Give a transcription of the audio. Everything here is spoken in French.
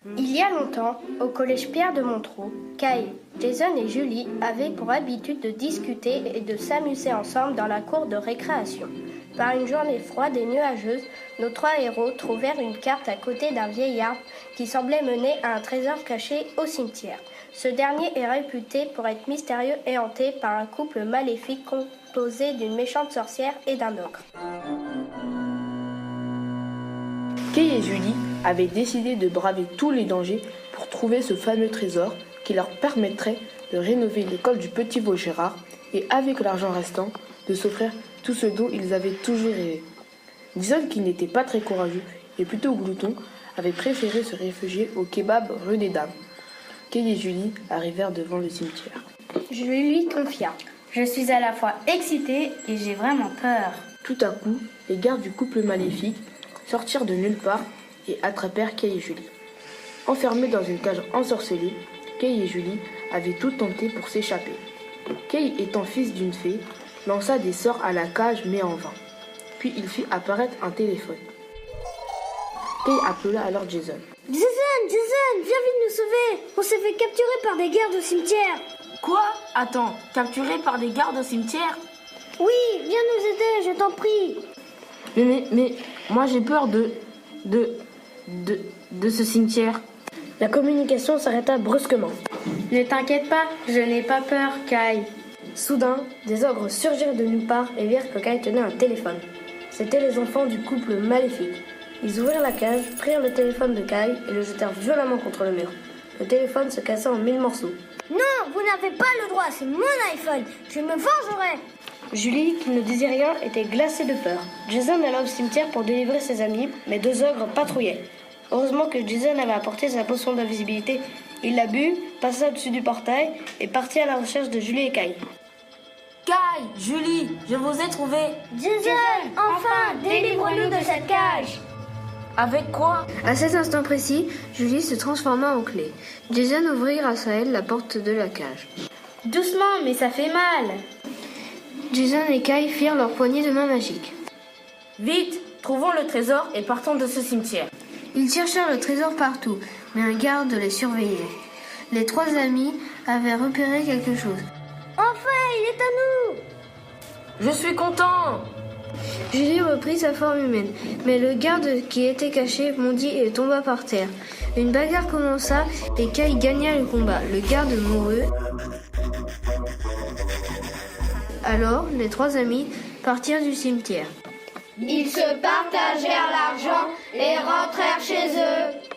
Il y a longtemps, au collège Pierre de Montreux, Kay, Jason et Julie avaient pour habitude de discuter et de s'amuser ensemble dans la cour de récréation. Par une journée froide et nuageuse, nos trois héros trouvèrent une carte à côté d'un vieil arbre qui semblait mener à un trésor caché au cimetière. Ce dernier est réputé pour être mystérieux et hanté par un couple maléfique composé d'une méchante sorcière et d'un ogre. Kay et Julie avaient décidé de braver tous les dangers pour trouver ce fameux trésor qui leur permettrait de rénover l'école du Petit Vaugirard et avec l'argent restant, de s'offrir tout ce dont ils avaient toujours rêvé. Jason, qui n'était pas très courageux et plutôt glouton, avait préféré se réfugier au kebab rue des Dames. Kay et Julie arrivèrent devant le cimetière. Je lui confia. Je suis à la fois excitée et j'ai vraiment peur. Tout à coup, les gardes du couple maléfique sortirent de nulle part et attrapèrent Kay et Julie. Enfermés dans une cage ensorcelée, Kay et Julie avaient tout tenté pour s'échapper. Kay, étant fils d'une fée, lança des sorts à la cage mais en vain. Puis il fit apparaître un téléphone. Kay appela alors Jason. Jason, viens vite nous sauver. On s'est fait capturer par des gardes au cimetière. Quoi? Attends, capturé par des gardes au cimetière? Oui, viens nous aider, je t'en prie. Mais moi j'ai peur de ce cimetière. La communication s'arrêta brusquement. Ne t'inquiète pas, je n'ai pas peur, Kay. Soudain, des ogres surgirent de nulle part et virent que Kay tenait un téléphone. C'étaient les enfants du couple maléfique. Ils ouvrirent la cage, prirent le téléphone de Kay et le jetèrent violemment contre le mur. Le téléphone se cassa en 1000 morceaux. Non, vous n'avez pas le droit, c'est mon iPhone. Je me vengerai. Julie, qui ne disait rien, était glacée de peur. Jason alla au cimetière pour délivrer ses amis, mais deux ogres patrouillaient. Heureusement que Jason avait apporté sa potion d'invisibilité. Il la but, passa au-dessus du portail et partit à la recherche de Julie et Kay. Kay, Julie, je vous ai trouvé. Jason, enfin, délivre-nous de cette cage. Avec quoi? À cet instant précis, Julie se transforma en clé. Jason ouvrit grâce à elle la porte de la cage. Doucement, mais ça fait mal. Jason et Kay firent leur poignée de main magique. Vite, trouvons le trésor et partons de ce cimetière. Ils cherchèrent le trésor partout, mais un garde les surveillait. Les trois amis avaient repéré quelque chose. Enfin, il est à nous. Je suis content. Julie reprit sa forme humaine, mais le garde qui était caché bondit et tomba par terre. Une bagarre commença et Kay gagna le combat. Le garde mourut. Alors, les trois amis partirent du cimetière. Ils se partagèrent l'argent et rentrèrent chez eux.